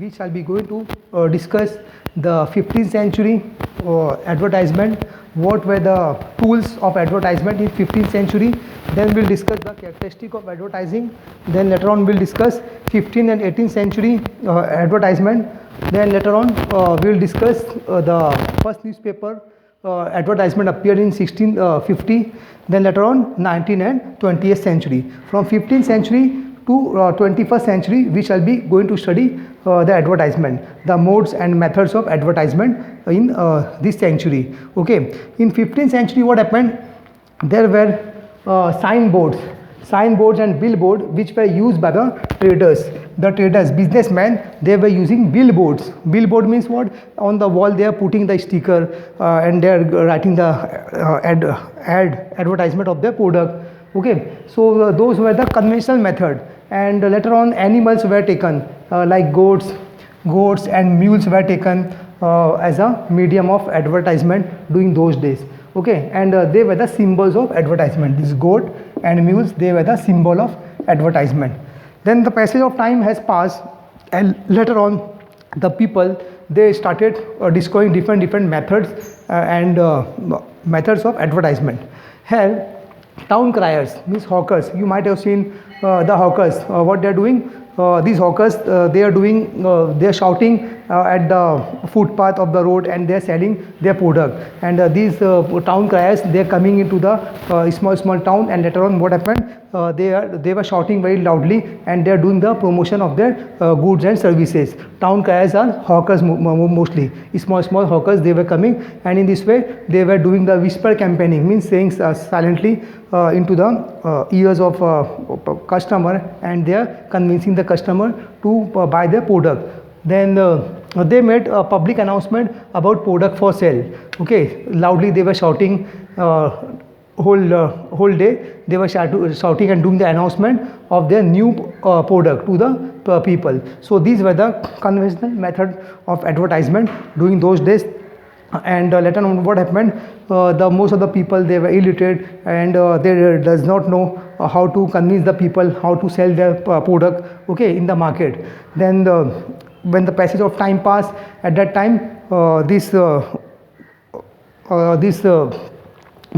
we shall be going to discuss the 15th century advertisement. What were the tools of advertisement in 15th century? Then we'll discuss the characteristic of advertising. Then later on we'll discuss 15th and 18th century advertisement. Then later on we'll discuss the first newspaper advertisement appeared in 1650. Then later on 19th and 20th century. From 15th century to 21st century, we shall be going to study the advertisement, the modes and methods of advertisement in this century. Okay, in 15th century, what happened? There were signboards and billboard which were used by the traders. The traders, businessmen, they were using billboards. Billboard means what? On the wall they are putting the sticker and they are writing the advertisement of their product. Okay, so those were the conventional method. And later on animals were taken like goats and mules were taken as a medium of advertisement during those days. Okay, and they were the symbols of advertisement. This goat and mules, they were the symbol of advertisement. Then the passage of time has passed, and later on the people, they started discovering different methods and methods of advertisement. Here town criers means hawkers. You might have seen the hawkers, what they are doing. These hawkers, they are shouting at the footpath of the road and they are selling their product. And these town criers, they are coming into the small town, and later on what happened? They were shouting very loudly and they are doing the promotion of their goods and services. Town criers are hawkers mostly. Small hawkers, they were coming, and in this way they were doing the whisper campaigning, means saying silently into the ears of customer, and they are convincing the customer to buy their product. Then they made a public announcement about product for sale. Okay, loudly they were shouting whole day. They were shouting and doing the announcement of their new product to the people. So these were the conventional method of advertisement during those days. And later on what happened? Most of the people, they were illiterate and they does not know how to convince the people how to sell their product, okay, in the market. Then when the passage of time passed, at that time this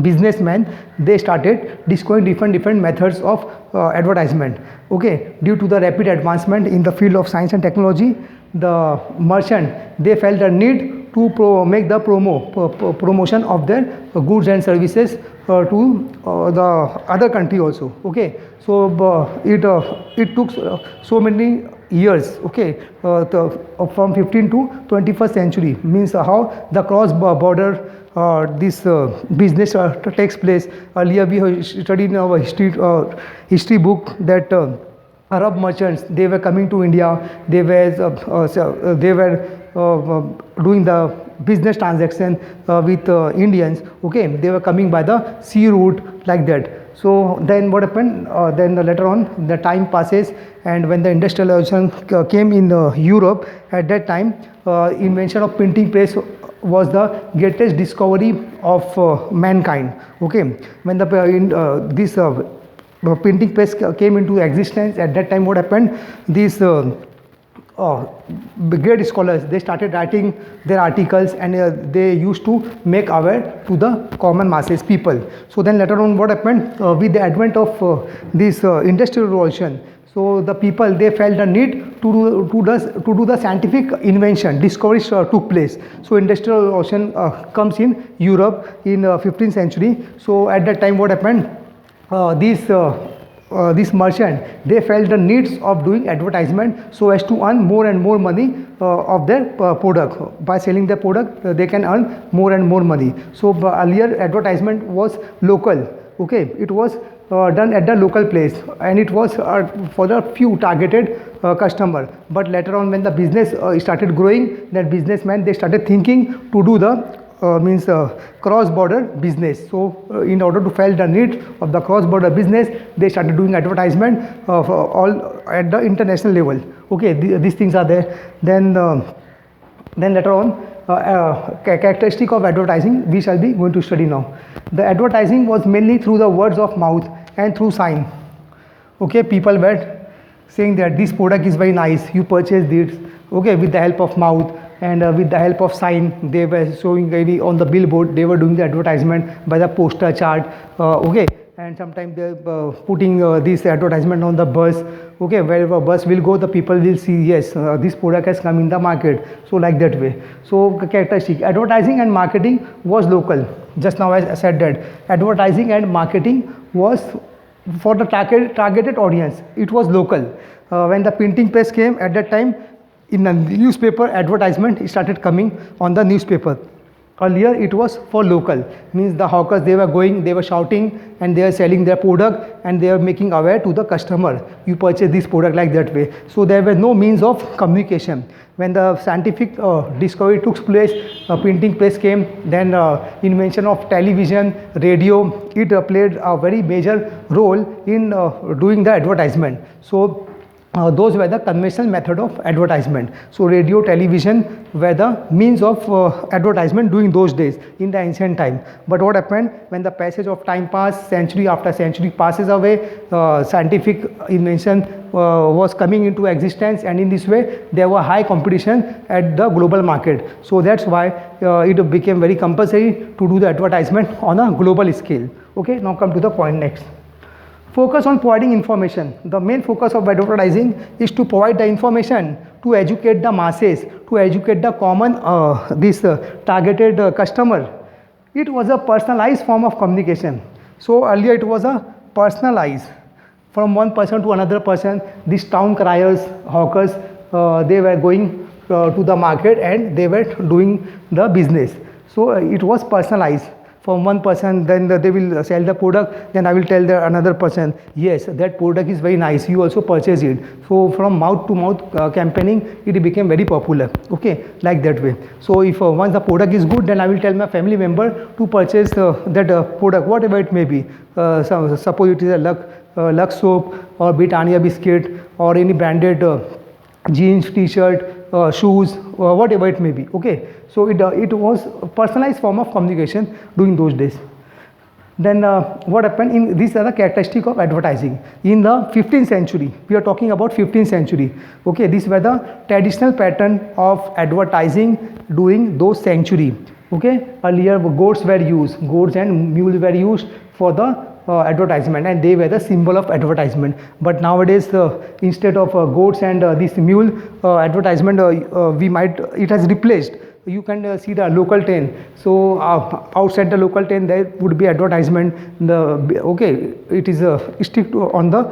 businessmen, they started discovering different methods of advertisement. Okay, due to the rapid advancement in the field of science and technology, the merchant, they felt the need to make the promotion of their goods and services to the other country also. Okay, so it took so many years, okay, from 15th to 21st century, means how the cross border this business takes place. Earlier we studied in our history book that Arab merchants, they were coming to India. They were doing the business transaction with Indians. Okay, they were coming by the sea route like that. So then what happened? Then later on the time passes, and when the industrialization came in Europe, at that time invention of printing press was the greatest discovery of mankind. Okay, when this printing press came into existence, at that time what happened? These great scholars, they started writing their articles, and they used to make aware to the common masses people. So then later on what happened? With the advent of this industrial revolution, so the people, they felt the need to do the scientific invention, discoveries took place. So industrial revolution comes in Europe in 15th century. So at that time what happened? This merchant, they felt the needs of doing advertisement so as to earn more and more money of their product. By selling their product, they can earn more and more money. So earlier advertisement was local. Okay, it was done at the local place, and it was for the few targeted customer. But later on when the business started growing, that businessmen, they started thinking to do the cross-border business. So in order to fill the need of the cross-border business, they started doing advertisement all at the international level. Okay, these things are there. Then later on characteristic of advertising we shall be going to study now. The advertising was mainly through the words of mouth and through sign. Okay, people were saying that this product is very nice, you purchase this, okay, with the help of mouth, and with the help of sign. They were showing really on the billboard, they were doing the advertisement by the poster chart, okay, and sometimes they putting this advertisement on the bus, okay, wherever bus will go, the people will see, yes, this product has come in the market, so like that way. So characteristic, advertising and marketing was local. Just now I said that advertising and marketing was for the targeted audience, it was local. When the printing press came at that time, in the newspaper, advertisement started coming on the newspaper. Earlier it was for local, means the hawkers, they were going, they were shouting, and they are selling their product, and they are making aware to the customer, you purchase this product, like that way. So there were no means of communication. When the scientific discovery took place, printing press came, then invention of television, radio, it played a very major role in doing the advertisement. So those were the conventional method of advertisement. So radio, television were the means of advertisement during those days in the ancient time. But what happened, when the passage of time passed, century after century passes away, scientific invention was coming into existence, and in this way there were high competition at the global market. So that's why it became very compulsory to do the advertisement on a global scale. Okay, now come to the point next. Focus on providing information. The main focus of advertising is to provide the information, to educate the masses, to educate the common targeted customer. It was a personalized form of communication. So earlier it was a personalized, from one person to another person. These town criers, hawkers, they were going to the market, and they were doing the business. So it was personalized. From one person, then they will sell the product, then I will tell the another person, yes, that product is very nice, you also purchase it. So from mouth to mouth campaigning, it became very popular, okay, like that way. So if once the product is good, then I will tell my family member to purchase that product, whatever it may be. Suppose it is a Lux soap, or Britannia biscuit, or any branded jeans, t-shirt, shoes, whatever it may be, okay. So it was a personalized form of communication during those days. Then what happened, in these are the characteristics of advertising in the 15th century. We are talking about 15th century, okay. These were the traditional pattern of advertising during those century, okay. Earlier goats were used, goats and mules were used for the advertisement, and they were the symbol of advertisement. But nowadays instead of goats and this mule advertisement, it has replaced. You can see the local train. So outside the local train there would be advertisement. Okay, it is stick to on the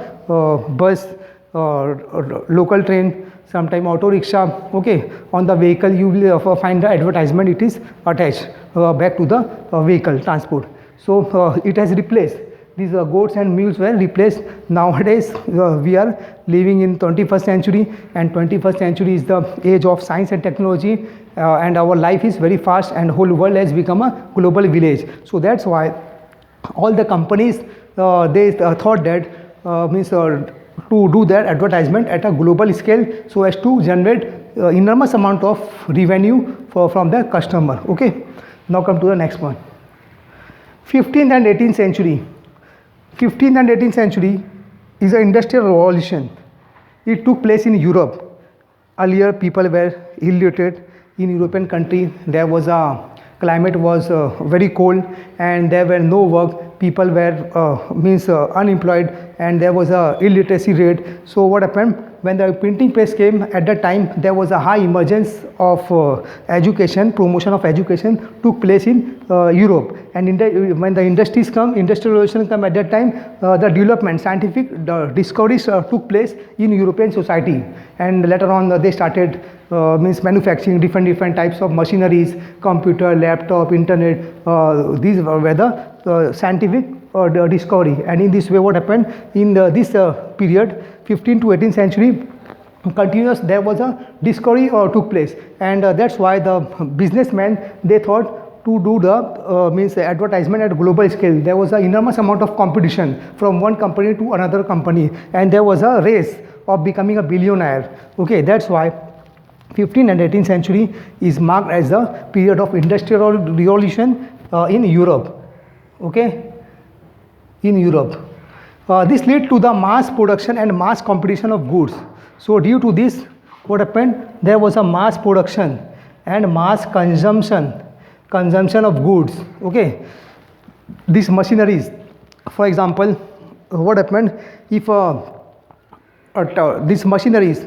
bus, local train, sometime auto rickshaw, okay. On the vehicle you will find the advertisement, it is attached back to the vehicle transport. So it has replaced. These goats and mules were replaced. Nowadays we are living in 21st century, and 21st century is the age of science and technology, and our life is very fast, and whole world has become a global village. So that's why all the companies they thought that means to do their advertisement at a global scale, so as to generate enormous amount of revenue from the customer, okay. Now come to the next one. 15th and 18th century. 15th and 18th century is an industrial revolution. It took place in Europe. Earlier people were illiterate. In European country there was climate was very cold, and there were no work. People were unemployed, and there was a illiteracy rate. So what happened, when the printing press came, at that time there was a high emergence of education, promotion of education took place in Europe. And when the industries come, industrial revolution come, at that time the development, scientific discoveries took place in European society, and later on they started manufacturing different types of machineries, computer, laptop, internet. These were the scientific discovery. And in this way what happened in this period, 15th to 18th century, continuous there was a discovery took place, and that's why the businessmen, they thought to do the advertisement at global scale. There was an enormous amount of competition from one company to another company, and there was a race of becoming a billionaire, okay. That's why 15th and 18th century is marked as the period of industrial revolution in Europe, okay, in Europe. This led to the mass production and mass competition of goods. So due to this, what happened? There was a mass production and mass consumption of goods. Okay, these machineries, for example, what happened if these machineries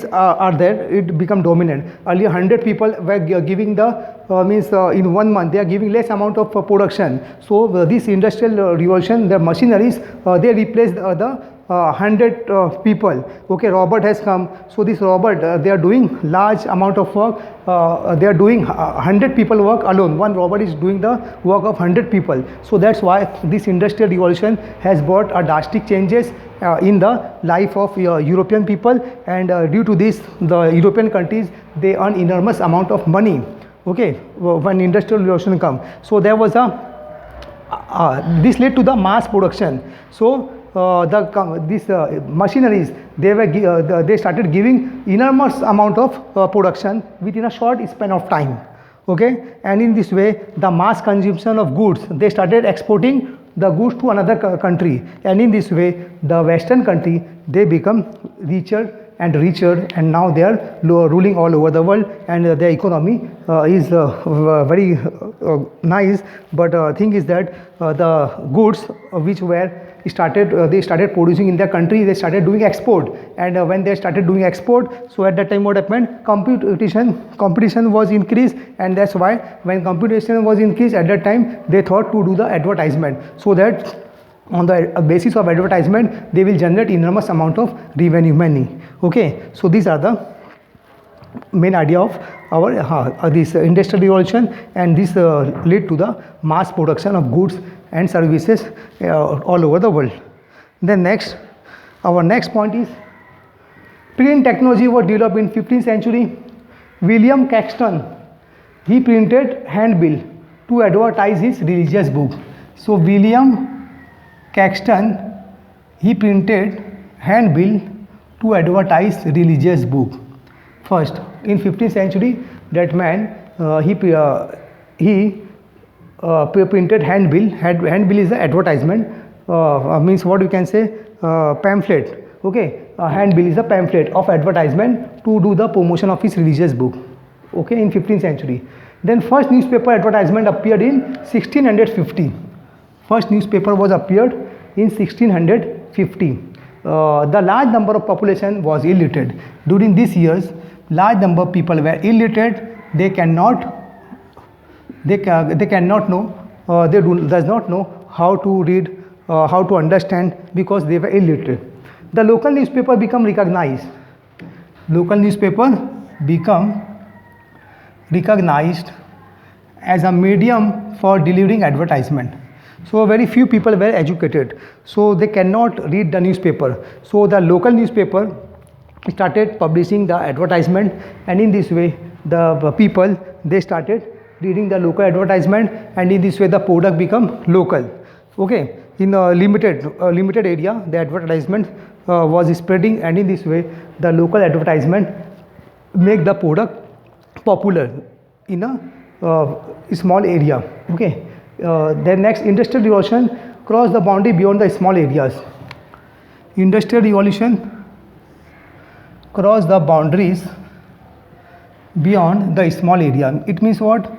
are there, it become dominant. Earlier 100 people were giving the means in 1 month they are giving less amount of production. So this industrial revolution, the machineries, they replaced the 100 people. Okay, robot has come. So this robot, they are doing large amount of work. They are doing 100 people work alone. One robot is doing the work of 100 people. So that's why this industrial revolution has brought a drastic changes in the life of European people, and due to this, the European countries, they earn enormous amount of money. Okay, when industrial revolution come, so there was a this led to the mass production. So these machineries, they started giving enormous amount of production within a short span of time. Okay, and in this way, the mass consumption of goods, they started exporting the goods to another country, and in this way, the Western country, they become richer and richer, and now they are ruling all over the world, and their economy is very nice. But thing is that the goods which were started, they started producing in their country, they started doing export, and when they started doing export, so at that time what happened, competition was increased, and that's why when competition was increased, at that time they thought to do the advertisement, so that on the basis of advertisement they will generate enormous amount of revenue money. Okay, so these are the main idea of our this industrial revolution, and this led to the mass production of goods and services all over the world. Then next, our next point is print technology was developed in 15th century. William Caxton, he printed handbill to advertise his religious book. So William Caxton, he printed handbill to advertise religious book. First, in 15th century, that man, he printed handbill. Handbill is the advertisement, means what you can say, pamphlet. Okay, handbill is a pamphlet of advertisement to do the promotion of his religious book. Okay, in 15th century. Then first newspaper advertisement appeared in 1650. First newspaper was appeared in 1650. The large number of population was illiterate. During these years, large number of people were illiterate. They cannot know, does not know how to read, how to understand, because they were illiterate. The local newspaper become recognized. Local newspaper become recognized as a medium for delivering advertisement. So very few people were educated, so they cannot read the newspaper. So the local newspaper started publishing the advertisement, and in this way the people, they started reading the local advertisement, and in this way the product become local. Okay, in a limited area, the advertisement was spreading, and in this way the local advertisement make the product popular in a small area. Okay, then next, industrial revolution crossed the boundary beyond the small areas. Industrial revolution crossed the boundaries beyond the small area. It means what?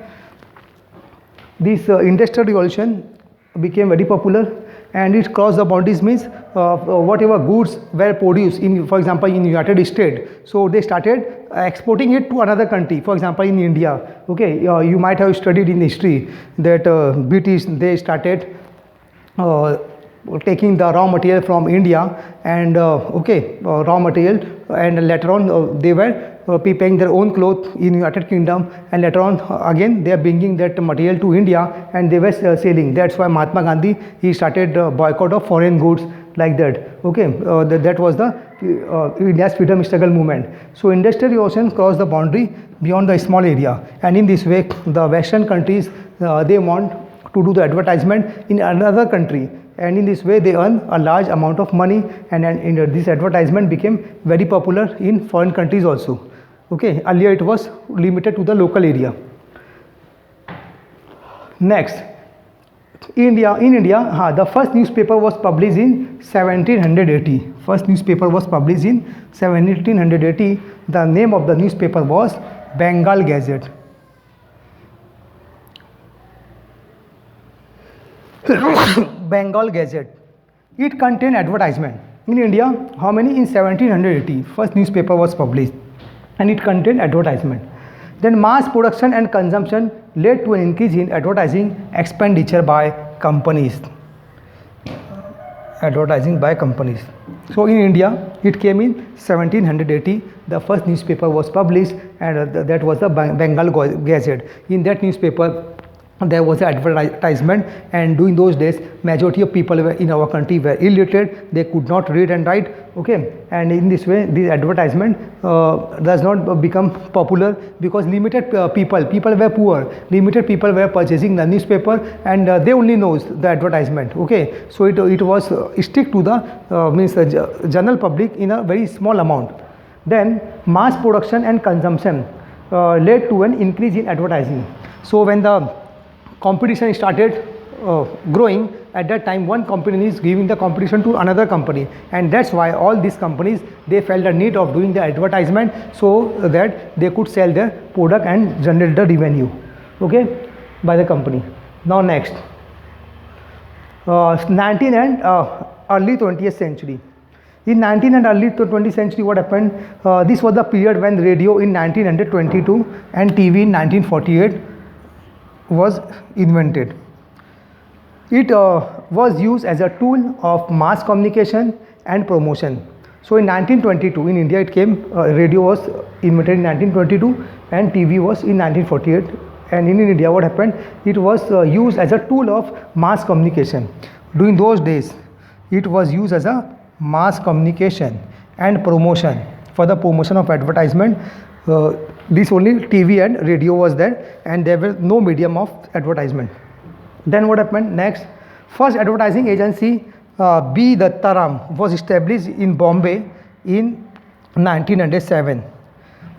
This industrial revolution became very popular, and it crossed the boundaries, means whatever goods were produced in, for example, in United States, so they started exporting it to another country, for example in India. Okay, you might have studied in history that British, they started taking the raw material from India, and raw material, and later on they were paying their own clothes in United Kingdom, and later on again they are bringing that material to India, and they were selling. That's why Mahatma Gandhi, he started boycott of foreign goods, like that. Okay, that was the India's freedom struggle movement. So industrial revolution crossed the boundary beyond the small area, and in this way the Western countries, they want to do the advertisement in another country, and in this way they earn a large amount of money, and this advertisement became very popular in foreign countries also. Okay, earlier it was limited to the local area. Next, In India, the first newspaper was published in 1780. First newspaper was published in 1780. The name of the newspaper was Bengal Gazette. Bengal Gazette. It contained advertisement. In India, how many? In 1780, first newspaper was published, and it contained advertisement. Then mass production and consumption led to an increase in advertising expenditure by companies. Advertising by companies. So in India, it came in 1780. The first newspaper was published, and that was the Bengal Gazette. In that newspaper, there was an advertisement, and during those days majority of people in our country were illiterate. They could not read and write, okay, and in this way the advertisement does not become popular, because limited people were poor, limited people were purchasing the newspaper, and they only knows the advertisement, okay. So it was stick to the means the general public in a very small amount. Then mass production and consumption led to an increase in advertising. So when the competition started growing, at that time one company is giving the competition to another company, and that's why all these companies, they felt the need of doing the advertisement so that they could sell their product and generate the revenue, okay, by the company. Now next, 19th and early 20th century. In 19th and early 20th century, what happened? This was the period when radio in 1922 and TV in 1948 was invented. It was used as a tool of mass communication and promotion. So in 1922 in India it came, radio was invented in 1922 and TV was in 1948. And in India what happened? It was used as a tool of mass communication. During those days it was used as a mass communication and promotion. For the promotion of advertisement, this only TV and radio was there, and there were no medium of advertisement. Then what happened next? First advertising agency, B. Dattaram, was established in Bombay in 1907.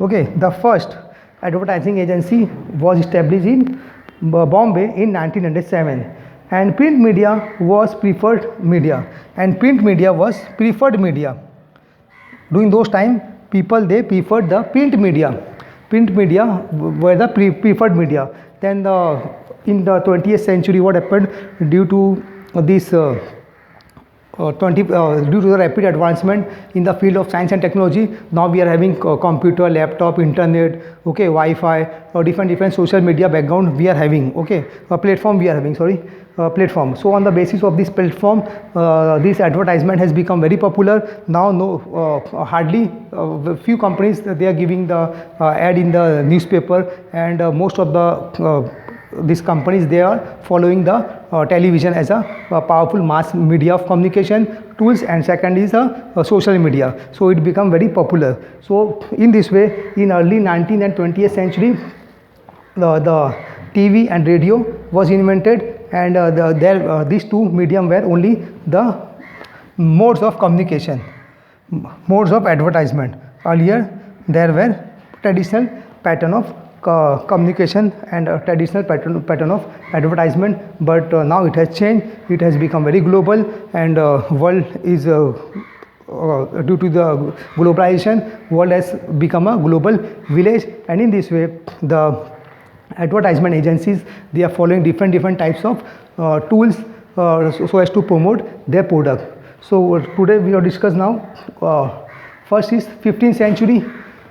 Okay, the first advertising agency was established in Bombay in 1907, and print media was preferred media, and print media was preferred media. During those time, people, they preferred the print media. Print media were the preferred media. Then in the 20th century, what happened? Due to this due to the rapid advancement in the field of science and technology, now we are having computer, laptop, internet, okay, Wi-Fi, or different social media background we are having, okay, platform we are having, platform. So on the basis of this platform, this advertisement has become very popular. Now hardly few companies, they are giving the ad in the newspaper, and most of the these companies, they are following the television as a powerful mass media of communication tools, and second is social media. So it become very popular. So in this way, in early 19th and 20th century, the TV and radio was invented, and these two medium were only the modes of communication, modes of advertisement. Earlier there were traditional pattern of communication and a traditional pattern of advertisement, but now it has changed. It has become very global, and world is due to the globalization, world has become a global village, and in this way the advertisement agencies, they are following different types of tools so as to promote their product. So today we will discuss now, first is 15th century,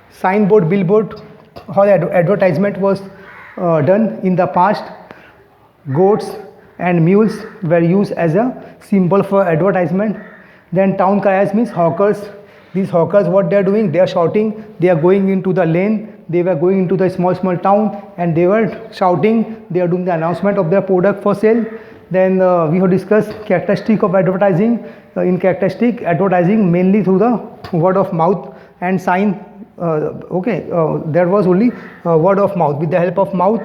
signboard, billboard, how the advertisement was done in the past. Goats and mules were used as a symbol for advertisement. Then town criers means hawkers. These hawkers, what they are doing? They are shouting, they are going into the lane, they were going into the small town, and they were shouting, they are doing the announcement of their product for sale. Then we have discussed characteristic of advertising. In characteristic, advertising mainly through the word of mouth and sign. There was only word of mouth. With the help of mouth,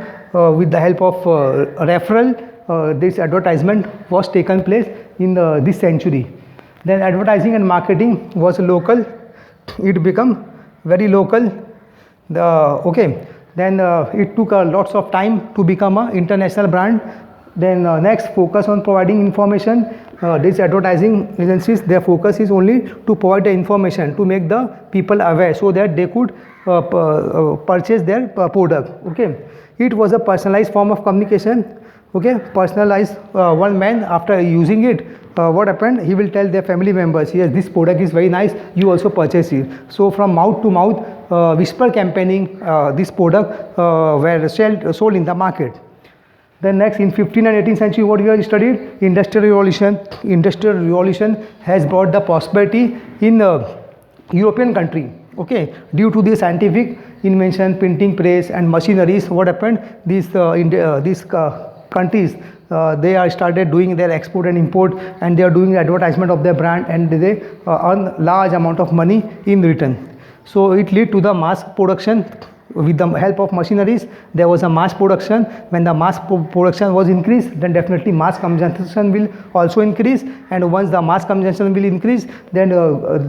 with the help of referral, this advertisement was taken place in this century. Then advertising and marketing was local. It became very local. Then it took lots of time to become an international brand. Then next, focus on providing information. These advertising agencies, their focus is only to provide the information to make the people aware so that they could purchase their product. Okay, it was a personalized form of communication. Okay, personalized. One man, after using it, what happened, he will tell their family members, yes, this product is very nice, you also purchase it. So from mouth to mouth, whisper campaigning, this product were sold in the market. Then next, in 15th and 18th century, what we have studied? Industrial Revolution. Industrial Revolution has brought the prosperity in European country. Okay, due to the scientific invention, printing press and machineries, what happened? These countries, they are started doing their export and import, and they are doing advertisement of their brand, and they earn large amount of money in return. So it lead to the mass production. With the help of machineries, there was a mass production. When the mass production was increased, then definitely mass consumption will also increase, and once the mass consumption will increase, then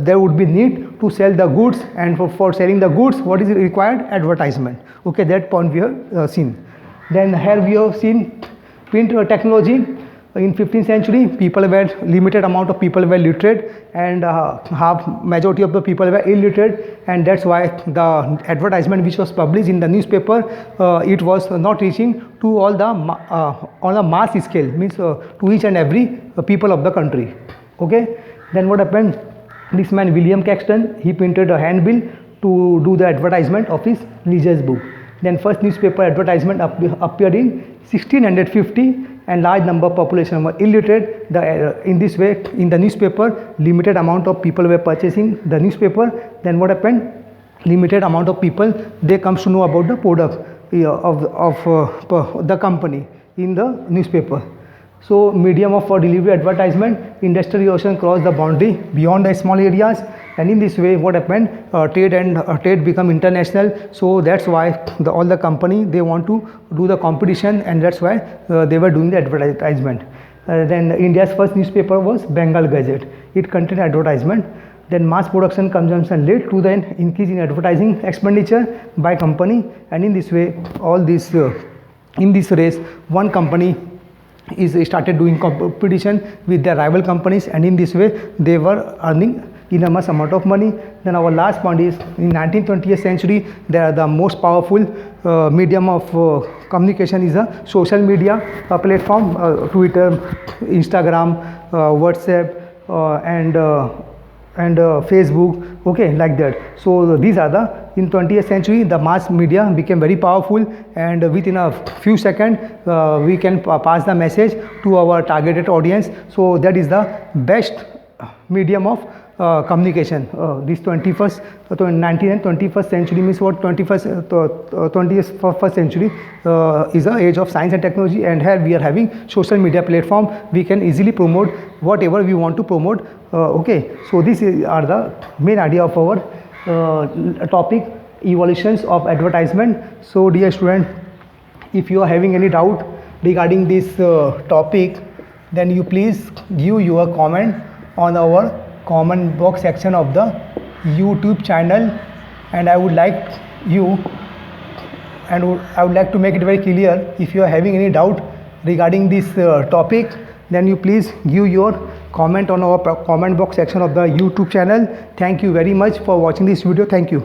there would be need to sell the goods, and for selling the goods, what is required? Advertisement. Okay, that point we have seen. Then here we have seen print technology. In 15th century, people were limited amount of people were literate, and half majority of the people were illiterate, and that's why the advertisement which was published in the newspaper, it was not reaching to all the on a mass scale, means to each and every people of the country. Okay, then what happened? This man William Caxton, he printed a handbill to do the advertisement of his religious book. Then first newspaper advertisement appeared in 1650, and large number of population were illiterate. In this way, in the newspaper, limited amount of people were purchasing the newspaper. Then what happened? Limited amount of people, they comes to know about the product of the company in the newspaper. So medium of for delivery advertisement, industrial revolution crossed the boundary beyond the small areas, and in this way what happened, trade become international. So that's why all the company, they want to do the competition, and that's why they were doing the advertisement. Then India's first newspaper was Bengal Gazette. It contained advertisement. Then mass production consumption led to the increase in advertising expenditure by company, and in this way all this in this race, one company is started doing competition with their rival companies, and in this way they were earning enormous amount of money. Then our last point is, in 19th 20th century, the most powerful medium of communication is a social media platform, Twitter, Instagram, WhatsApp, and Facebook. Okay, like that. So these are the, in 20th century, the mass media became very powerful, and within a few seconds we can pass the message to our targeted audience. So that is the best medium of communication. This 19th and 21st century means what? 21st century is the age of science and technology, and here we are having social media platform. We can easily promote whatever we want to promote. Okay, so these are the main idea of our topic, evolutions of advertisement. So dear student, if you are having any doubt regarding this topic, then you please give your comment on our comment box section of the YouTube channel, and I would like to make it very clear, if you are having any doubt regarding this topic, then you please give your comment on our comment box section of the YouTube channel. Thank you very much for watching this video. Thank you.